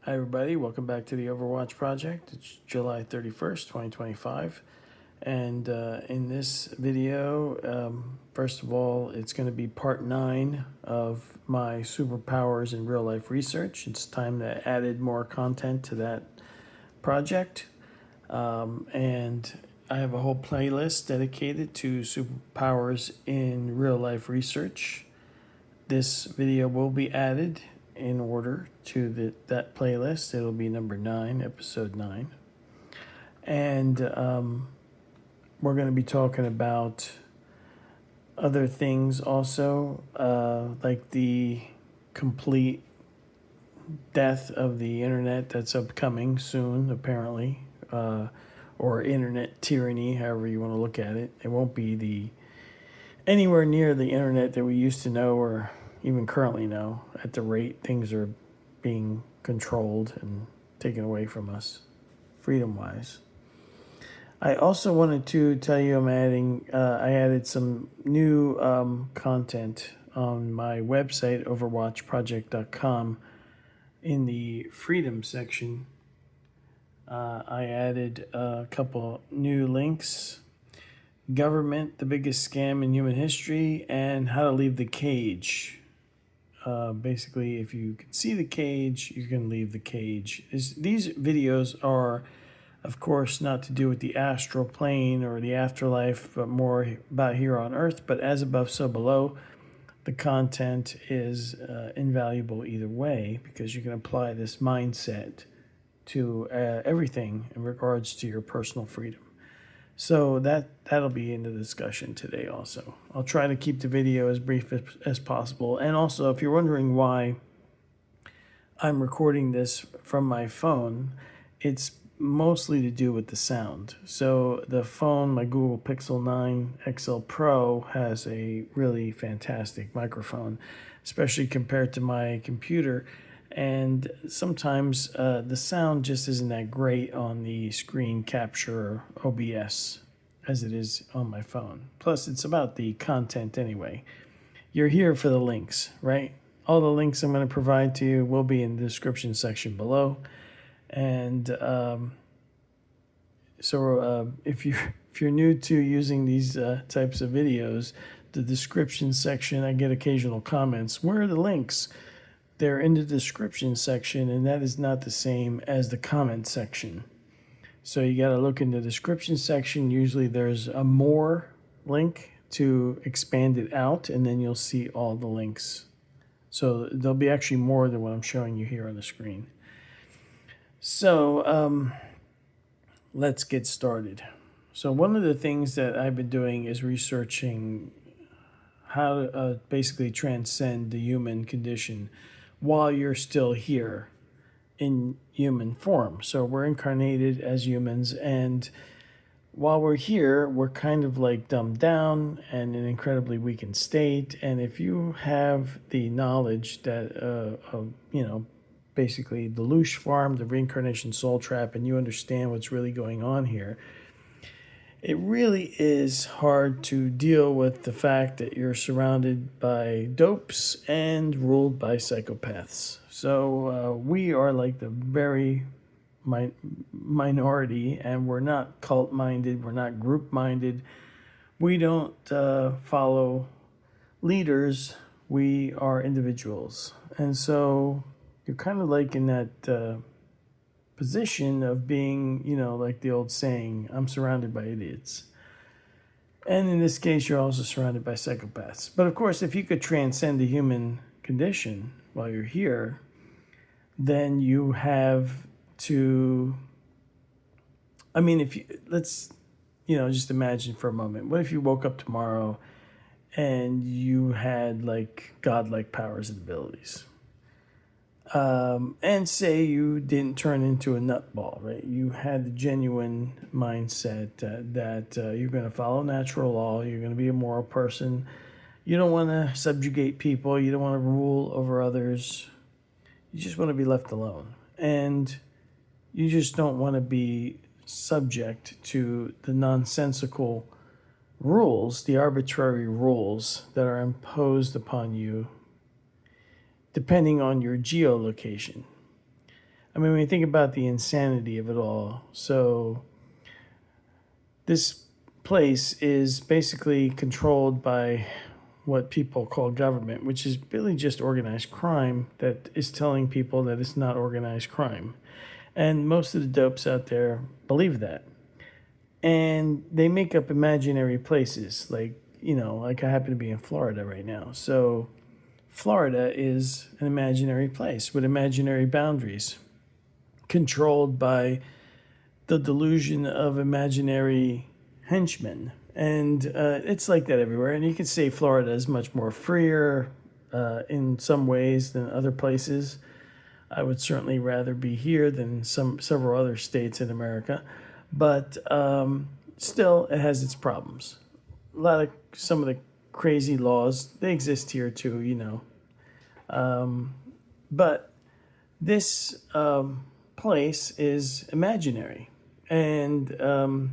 Hi everybody, welcome back to the Overwatch Project. It's July 31st, 2025. And in this video, first of all, it's going to be part 9 of my superpowers in real life research. It's time to added more content to that project. And I have a whole playlist dedicated to superpowers in real life research. This video will be added in order to that playlist. It'll be number 9, episode 9. And we're going to be talking about other things also, like the complete death of the internet that's upcoming soon, apparently, or internet tyranny, however you want to look at it. It won't be anywhere near the internet that we used to know or even currently know at the rate things are being controlled and taken away from us freedom-wise. I also wanted to tell you I added some new content on my website, overwatchproject.com. In the freedom section, I added a couple new links: government, the biggest scam in human history, and how to leave the cage. Basically, if you can see the cage, you can leave the cage. These videos are, of course, not to do with the astral plane or the afterlife, but more about here on Earth. But as above, so below. The content is invaluable either way, because you can apply this mindset to everything in regards to your personal freedom. So that'll be in the discussion today also. I'll try to keep the video as brief as possible. And also, if you're wondering why I'm recording this from my phone, it's mostly to do with the sound. So the phone, my Google Pixel 9 XL Pro, has a really fantastic microphone, especially compared to my computer. And sometimes the sound just isn't that great on the screen capture OBS as it is on my phone. Plus, it's about the content anyway. You're here for the links, right? All the links I'm going to provide to you will be in the description section below. And if you're new to using these types of videos, the description section, I get occasional comments. Where are the links? They're in the description section, and that is not the same as the comment section. So you got to look in the description section. Usually there's a more link to expand it out, and then you'll see all the links. So there'll be actually more than what I'm showing you here on the screen. So let's get started. So one of the things that I've been doing is researching how to basically transcend the human condition while you're still here in human form. So we're incarnated as humans, and while we're here, we're kind of like dumbed down and in an incredibly weakened state. And if you have the knowledge that, basically the Loosh Farm, the reincarnation soul trap, and you understand what's really going on here, it really is hard to deal with the fact that you're surrounded by dopes and ruled by psychopaths. So we are like the very minority, and we're not cult-minded, we're not group-minded. We don't follow leaders, we are individuals. And so you're kind of like in that position of being, like the old saying, I'm surrounded by idiots. And in this case, you're also surrounded by psychopaths. But of course, if you could transcend the human condition while you're here, then you have to, let's, just imagine for a moment, what if you woke up tomorrow and you had like godlike powers and abilities? And say you didn't turn into a nutball, right? You had the genuine mindset that you're going to follow natural law, you're going to be a moral person, you don't want to subjugate people, you don't want to rule over others, you just want to be left alone. And you just don't want to be subject to the nonsensical rules, the arbitrary rules that are imposed upon you depending on your geolocation. I mean, when you think about the insanity of it all, so this place is basically controlled by what people call government, which is really just organized crime that is telling people that it's not organized crime. And most of the dopes out there believe that. And they make up imaginary places, like I happen to be in Florida right now. So Florida is an imaginary place with imaginary boundaries, controlled by the delusion of imaginary henchmen. And it's like that everywhere. And you could say Florida is much more freer in some ways than other places. I would certainly rather be here than several other states in America. But still, it has its problems. Some of the crazy laws, they exist here too, But this place is imaginary. And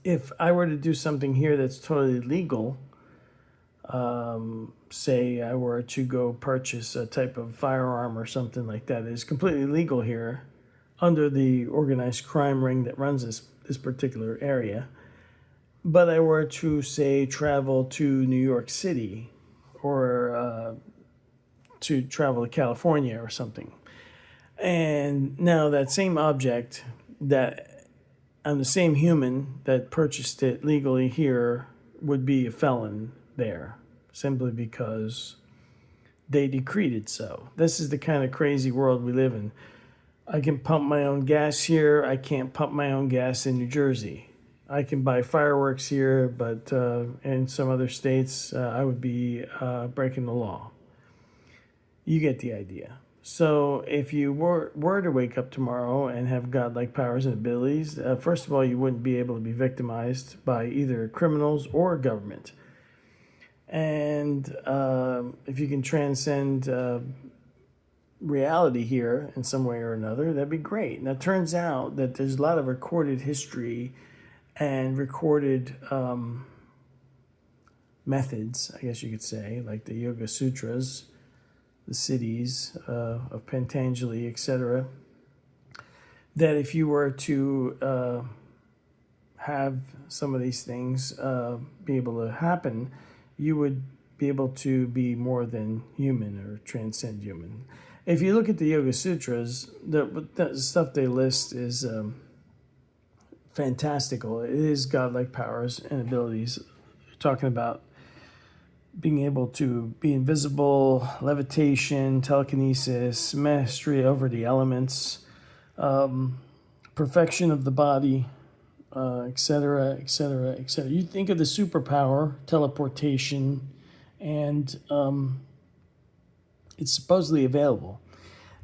if I were to do something here that's totally legal, say I were to go purchase a type of firearm or something like that is completely legal here under the organized crime ring that runs this particular area. But I were to, say, travel to New York City or to travel to California or something. And now that same object that I'm the same human that purchased it legally here would be a felon there simply because they decreed it so. This is the kind of crazy world we live in. I can pump my own gas here. I can't pump my own gas in New Jersey. I can buy fireworks here, but in some other states, I would be breaking the law. You get the idea. So if you were to wake up tomorrow and have godlike powers and abilities, first of all, you wouldn't be able to be victimized by either criminals or government. And if you can transcend reality here in some way or another, that'd be great. Now, it turns out that there's a lot of recorded history and recorded methods, I guess you could say, like the Yoga Sutras, the cities of Patanjali, etc., that if you were to have some of these things be able to happen, you would be able to be more than human or transcend human. If you look at the Yoga Sutras, the stuff they list is fantastical. It is godlike powers and abilities. You're talking about being able to be invisible, levitation, telekinesis, mastery over the elements, perfection of the body, etc., etc., etc. You think of the superpower, teleportation, and it's supposedly available.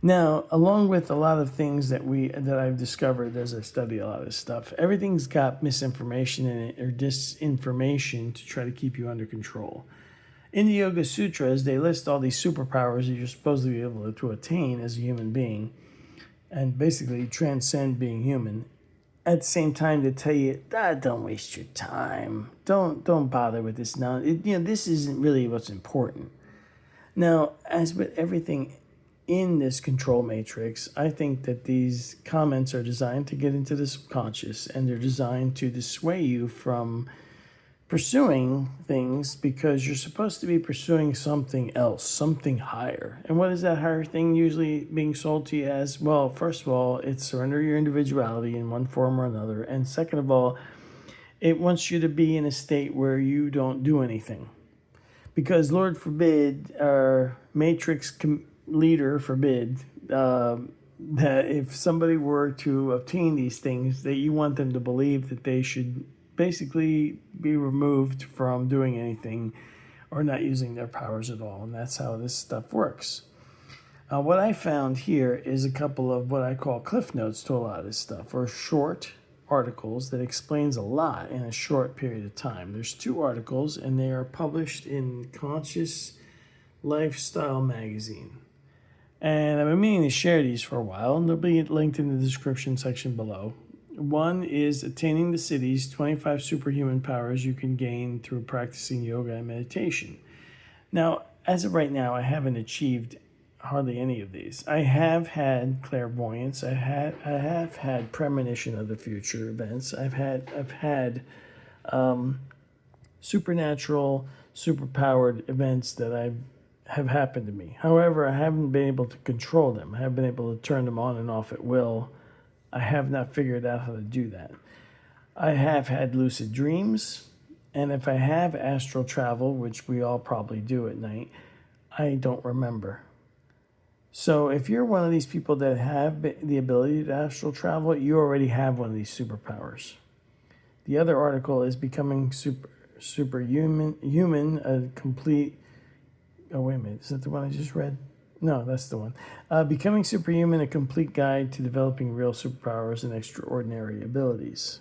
Now, along with a lot of things that I've discovered as I study a lot of this stuff, everything's got misinformation in it or disinformation to try to keep you under control. In the Yoga Sutras, they list all these superpowers that you're supposed to be able to attain as a human being and basically transcend being human. At the same time, they tell you, don't waste your time. Don't bother with this now. This isn't really what's important. Now, as with everything in this control matrix, I think that these comments are designed to get into the subconscious, and they're designed to dissuade you from pursuing things because you're supposed to be pursuing something else, something higher. And what is that higher thing usually being sold to you as? Well, first of all, it's surrender your individuality in one form or another. And second of all, it wants you to be in a state where you don't do anything. Because Lord forbid, our matrix leader forbid, that if somebody were to obtain these things, that you want them to believe that they should basically be removed from doing anything or not using their powers at all. And that's how this stuff works. What I found here is a couple of what I call cliff notes to a lot of this stuff, or short articles that explains a lot in a short period of time. There's 2 articles, and they are published in Conscious Lifestyle magazine. And I've been meaning to share these for a while, and they'll be linked in the description section below. One is attaining the city's 25 superhuman powers you can gain through practicing yoga and meditation. Now, as of right now, I haven't achieved hardly any of these. I have had clairvoyance. I have had premonition of the future events. I've had supernatural, superpowered events that have happened to me. However, I haven't been able to control them. I haven't been able to turn them on and off at will. I have not figured out how to do that. I have had lucid dreams, and if I have astral travel, which we all probably do at night, I don't remember. So if you're one of these people that have the ability to astral travel, you already have one of these superpowers. The other article is Becoming Superhuman, a complete... Oh, wait a minute. Is that the one I just read? No, that's the one. Becoming Superhuman, a complete guide to developing real superpowers and extraordinary abilities.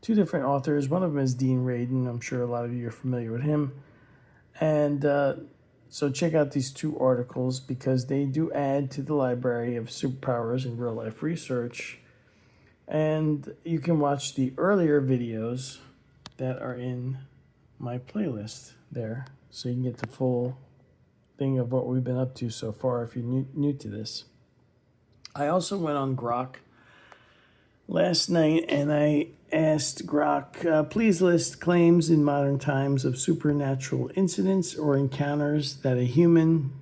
Two different authors. One of them is Dean Radin. I'm sure a lot of you are familiar with him. And so check out these two articles because they do add to the library of superpowers and real life research. And you can watch the earlier videos that are in my playlist there, so you can get the full thing of what we've been up to so far if you're new to this. I also went on Grok last night and I asked Grok, please list claims in modern times of supernatural incidents or encounters that a human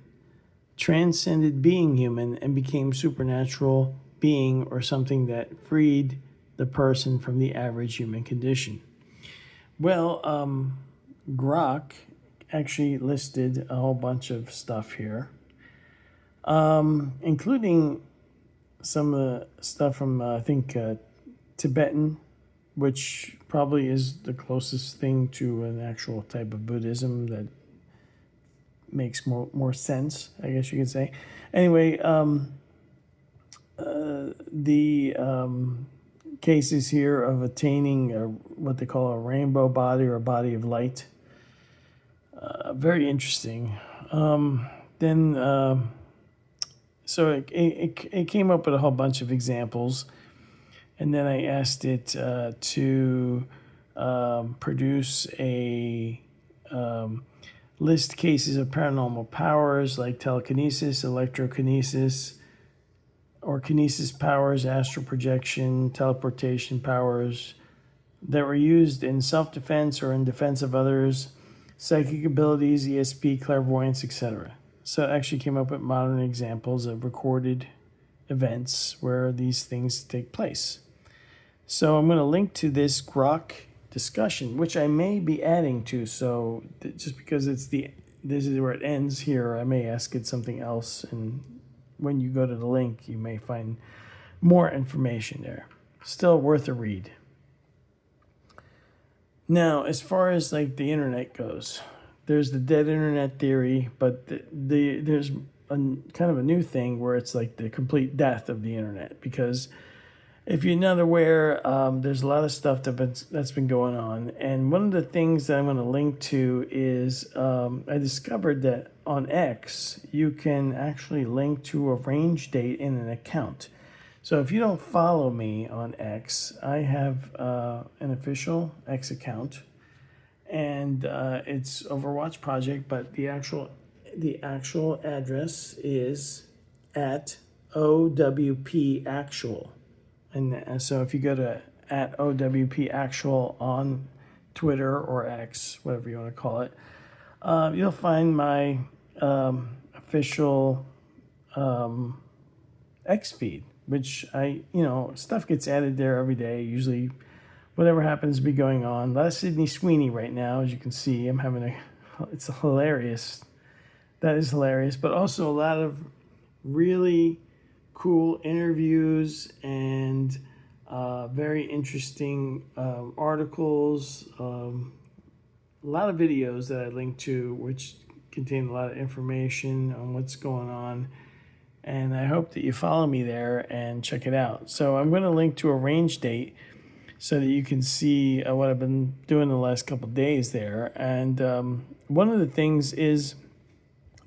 transcended being human and became supernatural being or something that freed the person from the average human condition. Well, Grok actually listed a whole bunch of stuff here, including some of the stuff from, I think, Tibetan, which probably is the closest thing to an actual type of Buddhism that makes more sense, I guess you could say. Anyway, the cases here of attaining what they call a rainbow body or a body of light. Very interesting. So it came up with a whole bunch of examples, and then I asked it to produce a list cases of paranormal powers like telekinesis, electrokinesis, or kinesis powers, astral projection, teleportation powers that were used in self-defense or in defense of others, psychic abilities, ESP, clairvoyance, etc. So it actually came up with modern examples of recorded events where these things take place. So I'm going to link to this Grok discussion, which I may be adding to. So just because this is where it ends here, I may ask it something else, and when you go to the link, you may find more information there. Still worth a read. Now, as far as like the internet goes, there's the dead internet theory, but there's kind of a new thing where it's like the complete death of the internet. Because if you're not aware, there's a lot of stuff that's been going on. And one of the things that I'm going to link to is I discovered that on X, you can actually link to a range date in an account. So if you don't follow me on X, I have an official X account, and it's Overwatch Project, but the actual address is at OWP Actual. And so if you go to at OWP Actual on Twitter or X, whatever you want to call it, you'll find my official X feed, which stuff gets added there every day. Usually whatever happens to be going on. A lot of Sydney Sweeney right now, as you can see. It's hilarious. That is hilarious. But also a lot of really cool interviews and very interesting articles. A lot of videos that I link to, which contain a lot of information on what's going on. And I hope that you follow me there and check it out. So I'm going to link to a range date so that you can see what I've been doing the last couple of days there. And one of the things is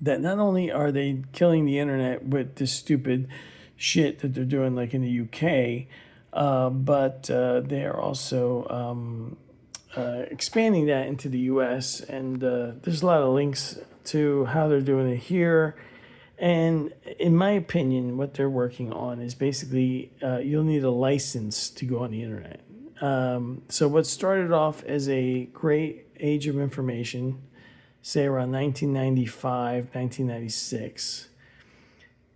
that not only are they killing the internet with this stupid shit that they're doing like in the UK, but they are also expanding that into the US. And there's a lot of links to how they're doing it here. And in my opinion, what they're working on is basically you'll need a license to go on the internet. So what started off as a great age of information, say around 1995, 1996,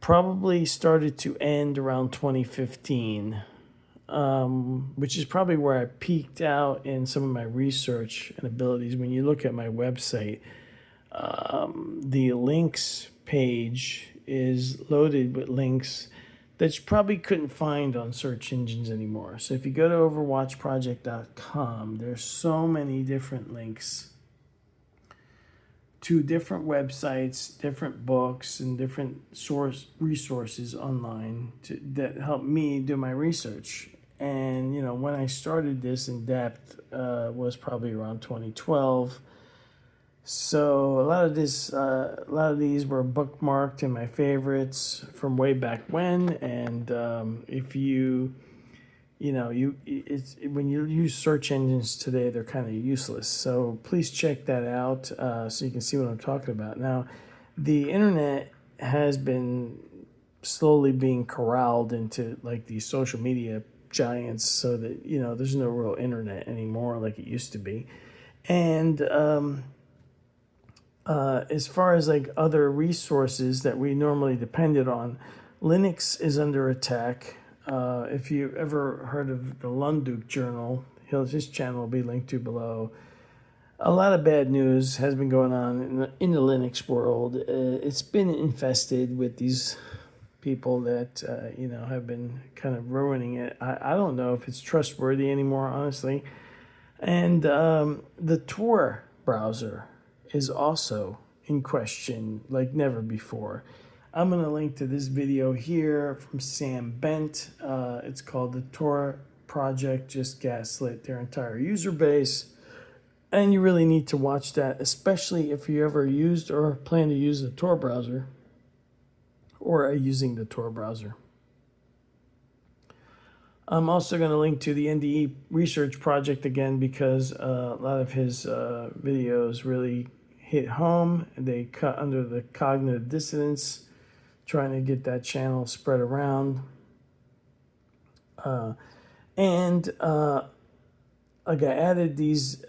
probably started to end around 2015, which is probably where I peaked out in some of my research and abilities. When you look at my website, the links page is loaded with links that you probably couldn't find on search engines anymore. So if you go to overwatchproject.com, there's so many different links to different websites, different books, and different resources online that help me do my research. And when I started this in depth was probably around 2012. So a lot of these were bookmarked in my favorites from way back when. And if when you use search engines today, they're kind of useless. So please check that out so you can see what I'm talking about. Now, the internet has been slowly being corralled into like these social media giants, so that there's no real internet anymore like it used to be. And as far as like other resources that we normally depended on, Linux is under attack. If you ever heard of the Lunduk Journal, his channel will be linked to below. A lot of bad news has been going on in the Linux world. It's been infested with these people that have been kind of ruining it. I don't know if it's trustworthy anymore, honestly. And the Tor browser is also in question like never before. I'm going to link to this video here from Sam Bent. It's called The Tor Project Just Gaslit Their Entire User Base. And you really need to watch that, especially if you ever used or plan to use the Tor browser or are using the Tor browser. I'm also going to link to the NDE research project again, because a lot of his videos really hit home. They cut under the cognitive dissonance, trying to get that channel spread around. And like I added these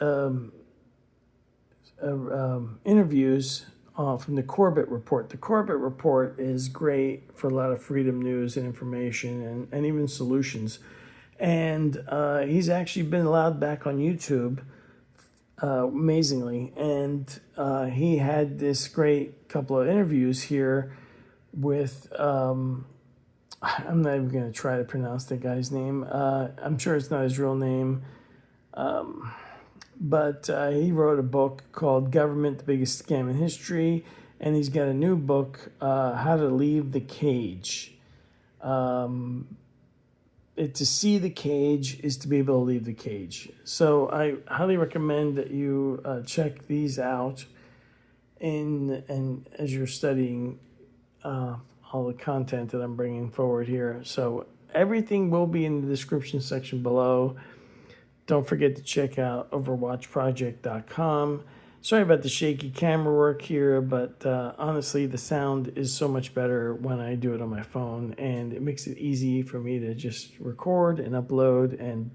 interviews from the Corbett Report. The Corbett Report is great for a lot of freedom news and information and even solutions. And he's actually been allowed back on YouTube, amazingly. And he had this great couple of interviews here with, I'm not even going to try to pronounce the guy's name. I'm sure it's not his real name. But he wrote a book called Government, the Biggest Scam in History. And he's got a new book, How to Leave the Cage. To see the cage is to be able to leave the cage. So I highly recommend that you check these out and as you're studying all the content that I'm bringing forward here. So everything will be in the description section below. Don't forget to check out overwatchproject.com. Sorry about the shaky camera work here, but honestly, the sound is so much better when I do it on my phone, and it makes it easy for me to just record and upload and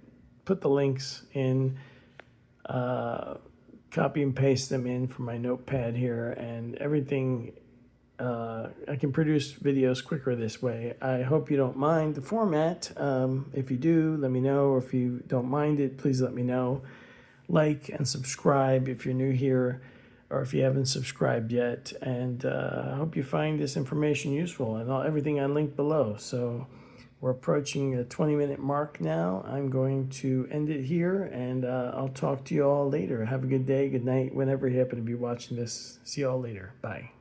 put the links in, copy and paste them in from my notepad here, and everything. I can produce videos quicker this way. I hope you don't mind the format. If you do, let me know. Or if you don't mind it, please let me know. Like and subscribe if you're new here, or if you haven't subscribed yet. And I hope you find this information useful and everything I linked below. So we're approaching a 20-minute mark now. I'm going to end it here, and I'll talk to you all later. Have a good day, good night, whenever you happen to be watching this. See you all later. Bye.